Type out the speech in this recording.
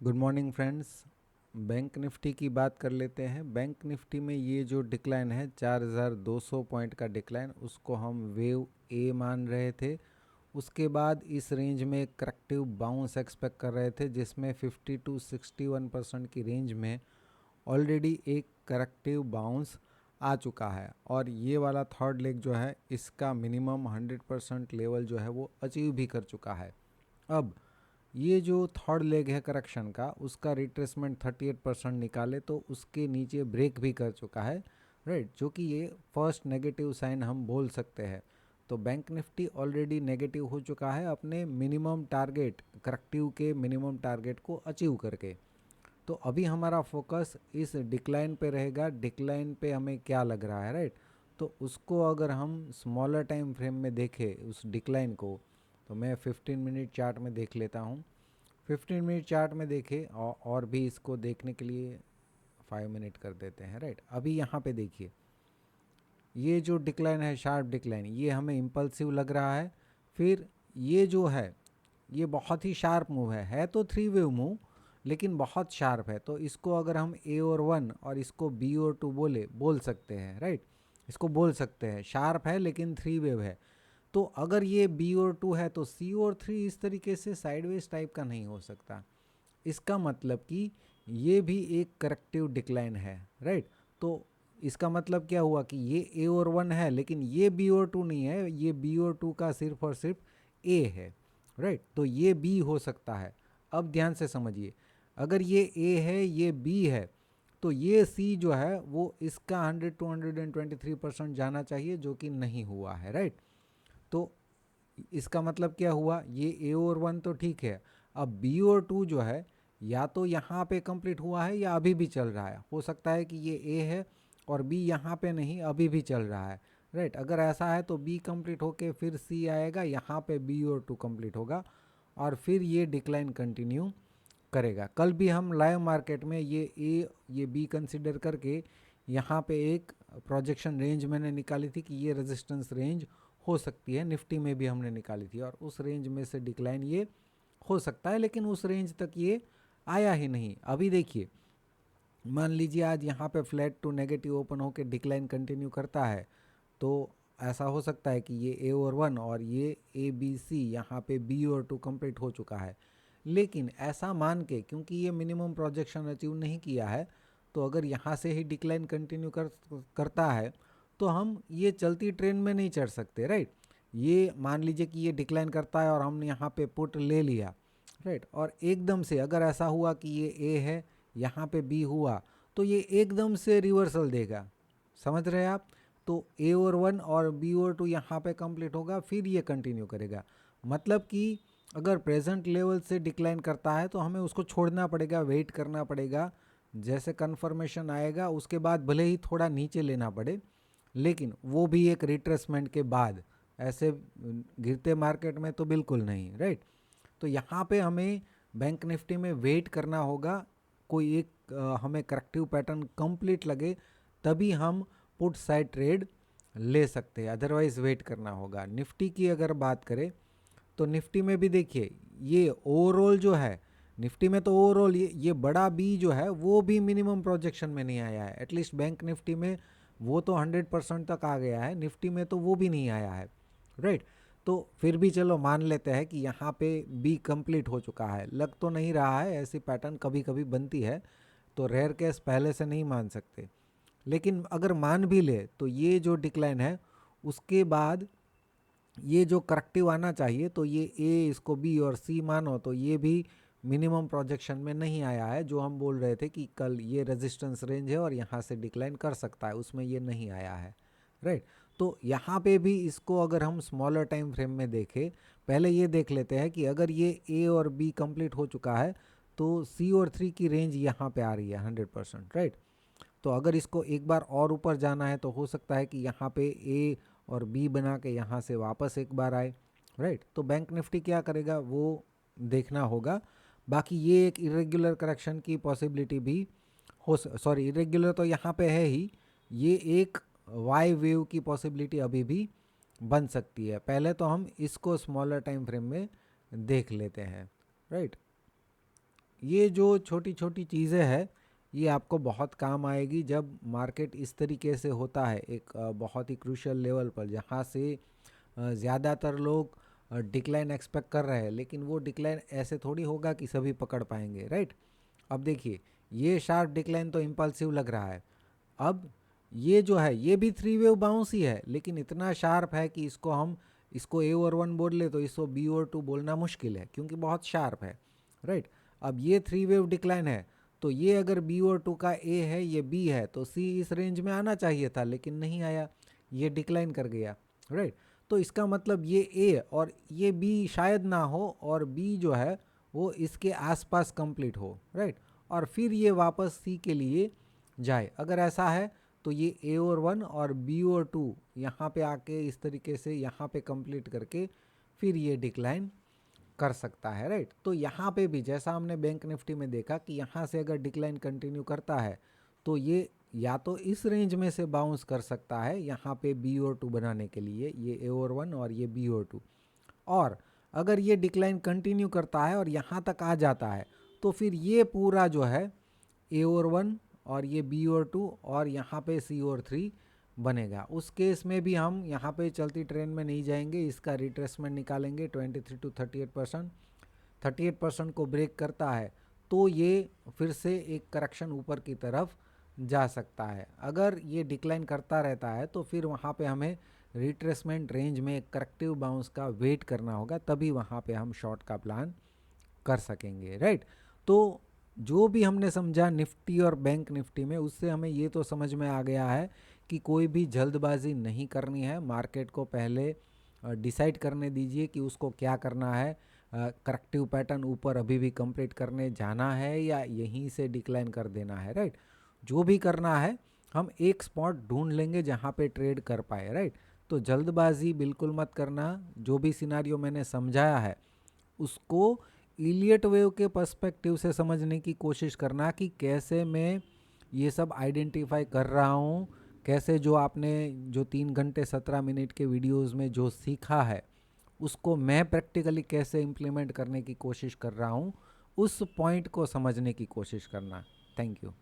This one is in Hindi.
Good morning friends. Bank Nifty की बात कर लेते हैं। बैंक निफ्टी में ये जो डिक्लाइन है 4200 पॉइंट का डिक्लाइन, उसको हम वेव ए मान रहे थे। उसके बाद इस रेंज में एक करेक्टिव बाउंस एक्सपेक्ट कर रहे थे, जिसमें 50 टू 61% की रेंज में ऑलरेडी एक करेक्टिव बाउंस आ चुका है और ये वाला थर्ड लेग जो है इसका मिनिमम 100% लेवल जो है वो अचीव भी कर चुका है। अब ये जो थर्ड लेग है करेक्शन का, उसका रिट्रेसमेंट 38% निकाले तो उसके नीचे ब्रेक भी कर चुका है, राइट, जो कि ये फर्स्ट नेगेटिव साइन हम बोल सकते हैं। तो बैंक निफ्टी ऑलरेडी नेगेटिव हो चुका है अपने मिनिमम टारगेट, करेक्टिव के मिनिमम टारगेट को अचीव करके। तो अभी हमारा फोकस इस डिक्लाइन पे रहेगा। डिक्लाइन पे हमें क्या लग रहा है, राइट। तो उसको अगर हम स्मॉलर टाइम फ्रेम में देखें उस डिक्लाइन को, तो मैं 15 मिनट चार्ट में देख लेता हूँ। 15 मिनट चार्ट में देखें और भी इसको देखने के लिए 5 मिनट कर देते हैं, राइट। अभी यहाँ पे देखिए, ये जो डिक्लाइन है, शार्प डिक्लाइन, ये हमें इम्पल्सिव लग रहा है। फिर ये जो है ये बहुत ही शार्प मूव है तो थ्री वेव मूव, लेकिन बहुत शार्प है। तो इसको अगर हम ए और वन और इसको बी और टू बोल सकते हैं, राइट। इसको बोल सकते हैं शार्प है लेकिन थ्री वेव है। तो अगर ये बी और टू है तो सी और थ्री इस तरीके से साइडवेज टाइप का नहीं हो सकता। इसका मतलब कि ये भी एक करेक्टिव डिक्लाइन है, राइट। तो इसका मतलब क्या हुआ कि ये ए और वन है लेकिन ये बी और टू नहीं है, ये बी और टू का सिर्फ और सिर्फ ए है, राइट। तो ये बी हो सकता है। अब ध्यान से समझिए, अगर ये ए है ये बी है तो ये सी जो है वो इसका 100 टू 123% जाना चाहिए, जो कि नहीं हुआ है, राइट। तो इसका मतलब क्या हुआ, ये ए और वन तो ठीक है, अब बी और टू जो है या तो यहाँ पे कंप्लीट हुआ है या अभी भी चल रहा है। हो सकता है कि ये ए है और बी यहाँ पे नहीं, अभी भी चल रहा है, राइट। अगर ऐसा है तो बी कंप्लीट होके फिर सी आएगा, यहाँ पे बी और टू कंप्लीट होगा और फिर ये डिक्लाइन कंटिन्यू करेगा। कल भी हम लाइव मार्केट में ये ए ये बी कंसिडर करके यहाँ पे एक प्रोजेक्शन रेंज मैंने निकाली थी कि ये रेजिस्टेंस रेंज हो सकती है। निफ्टी में भी हमने निकाली थी और उस रेंज में से डिक्लाइन ये हो सकता है, लेकिन उस रेंज तक ये आया ही नहीं। अभी देखिए, मान लीजिए आज यहाँ पे फ्लैट टू नेगेटिव ओपन होकर डिक्लाइन कंटिन्यू करता है, तो ऐसा हो सकता है कि ये ए और वन और ये ए बी सी यहाँ पे बी और टू कंप्लीट हो चुका है। लेकिन ऐसा मान के, क्योंकि ये मिनिमम प्रोजेक्शन अचीव नहीं किया है, तो अगर यहाँ से ही डिक्लाइन कंटिन्यू करता है तो हम ये चलती ट्रेन में नहीं चढ़ सकते, राइट। ये मान लीजिए कि ये डिक्लाइन करता है और हमने यहाँ पे पुट ले लिया, राइट, और एकदम से अगर ऐसा हुआ कि ये ए है यहाँ पे बी हुआ तो ये एकदम से रिवर्सल देगा, समझ रहे हैं आप। तो ए और वन और बी और टू यहाँ पे कंप्लीट होगा, फिर ये कंटिन्यू करेगा। मतलब कि अगर प्रेजेंट लेवल से डिक्लाइन करता है तो हमें उसको छोड़ना पड़ेगा, वेट करना पड़ेगा। जैसे कन्फर्मेशन आएगा उसके बाद भले ही थोड़ा नीचे लेना पड़े, लेकिन वो भी एक रिट्रेसमेंट के बाद, ऐसे गिरते मार्केट में तो बिल्कुल नहीं, राइट। तो यहाँ पे हमें बैंक निफ्टी में वेट करना होगा। कोई एक हमें करेक्टिव पैटर्न कंप्लीट लगे तभी हम पुट साइड ट्रेड ले सकते हैं, अदरवाइज वेट करना होगा। निफ्टी की अगर बात करें तो निफ्टी में भी देखिए, ये ओवरऑल जो है निफ्टी में, तो ओवरऑल ये बड़ा बी जो है वो भी मिनिमम प्रोजेक्शन में नहीं आया है। एटलीस्ट बैंक निफ्टी में वो तो 100% तक आ गया है, निफ्टी में तो वो भी नहीं आया है, राइट। तो फिर भी चलो मान लेते हैं कि यहाँ पे बी कंप्लीट हो चुका है। लग तो नहीं रहा है, ऐसी पैटर्न कभी कभी बनती है, तो रेयर केस पहले से नहीं मान सकते। लेकिन अगर मान भी ले तो ये जो डिक्लाइन है उसके बाद ये जो करेक्टिव आना चाहिए, तो ये ए इसको बी और सी मानो तो ये भी मिनिमम प्रोजेक्शन में नहीं आया है। जो हम बोल रहे थे कि कल ये रेजिस्टेंस रेंज है और यहाँ से डिक्लाइन कर सकता है, उसमें ये नहीं आया है, राइट। तो यहाँ पे भी इसको अगर हम स्मॉलर टाइम फ्रेम में देखें, पहले ये देख लेते हैं कि अगर ये ए और बी कंप्लीट हो चुका है तो सी और थ्री की रेंज यहाँ पे आ रही है 100%, राइट। तो अगर इसको एक बार और ऊपर जाना है तो हो सकता है कि यहाँ पे ए और बी बना के यहाँ से वापस एक बार आए, राइट। तो बैंक निफ्टी क्या करेगा वो देखना होगा। बाकी ये एक इरेगुलर करेक्शन की पॉसिबिलिटी भी हो, सॉरी इरेगुलर तो यहाँ पे है ही, ये एक वाई वेव की पॉसिबिलिटी अभी भी बन सकती है। पहले तो हम इसको स्मॉलर टाइम फ्रेम में देख लेते हैं, राइट। ये जो छोटी छोटी चीज़ें हैं ये आपको बहुत काम आएगी जब मार्केट इस तरीके से होता है एक बहुत ही क्रूशियल लेवल पर, जहाँ से ज़्यादातर लोग डिक्लाइन एक्सपेक्ट कर रहे हैं, लेकिन वो डिक्लाइन ऐसे थोड़ी होगा कि सभी पकड़ पाएंगे, राइट। अब देखिए ये शार्प डिक्लाइन तो इम्पल्सिव लग रहा है। अब ये जो है ये भी थ्री वेव बाउंस ही है, लेकिन इतना शार्प है कि इसको ए और वन बोल ले तो इसको बी और टू बोलना मुश्किल है क्योंकि बहुत शार्प है, राइट। अब ये थ्री वेव डिक्लाइन है, तो ये अगर बी और टू का ए है ये बी है तो सी इस रेंज में आना चाहिए था, लेकिन नहीं आया, ये डिक्लाइन कर गया, राइट। तो इसका मतलब ये ए और ये बी शायद ना हो और बी जो है वो इसके आसपास कंप्लीट हो, राइट, और फिर ये वापस सी के लिए जाए। अगर ऐसा है तो ये ए और वन और बी और टू यहाँ पे आके इस तरीके से यहाँ पे कंप्लीट करके फिर ये डिक्लाइन कर सकता है, राइट। तो यहाँ पे भी जैसा हमने बैंक निफ्टी में देखा कि यहाँ से अगर डिक्लाइन कंटिन्यू करता है तो ये या तो इस रेंज में से बाउंस कर सकता है यहाँ पे बी और टू बनाने के लिए, ये ए और वन और ये बी और टू, और अगर ये डिक्लाइन कंटिन्यू करता है और यहाँ तक आ जाता है तो फिर ये पूरा जो है ए और वन और ये बी और टू और यहाँ पे सी और थ्री बनेगा। उस केस में भी हम यहाँ पे चलती ट्रेन में नहीं जाएंगे, इसका रिट्रेसमेंट निकालेंगे 23 to 38%। 38% को ब्रेक करता है तो ये फिर से एक करेक्शन ऊपर की तरफ जा सकता है। अगर ये डिक्लाइन करता रहता है तो फिर वहाँ पे हमें रिट्रेसमेंट रेंज में एक करेक्टिव बाउंस का वेट करना होगा, तभी वहाँ पे हम शॉर्ट का प्लान कर सकेंगे, राइट। तो जो भी हमने समझा निफ्टी और बैंक निफ्टी में, उससे हमें ये तो समझ में आ गया है कि कोई भी जल्दबाजी नहीं करनी है, मार्केट को पहले डिसाइड करने दीजिए कि उसको क्या करना है। करेक्टिव पैटर्न ऊपर अभी भी कंप्लीट करने जाना है या यहीं से डिक्लाइन कर देना है, राइट। जो भी करना है हम एक स्पॉट ढूंढ लेंगे जहाँ पे ट्रेड कर पाए, राइट। तो जल्दबाजी बिल्कुल मत करना। जो भी सिनारियो मैंने समझाया है उसको इलियट वेव के पर्सपेक्टिव से समझने की कोशिश करना कि कैसे मैं ये सब आइडेंटिफाई कर रहा हूँ, कैसे जो आपने जो 3 घंटे 17 मिनट के वीडियोस में जो सीखा है उसको मैं प्रैक्टिकली कैसे इम्प्लीमेंट करने की कोशिश कर रहा हूँ, उस पॉइंट को समझने की कोशिश करना। Thank you.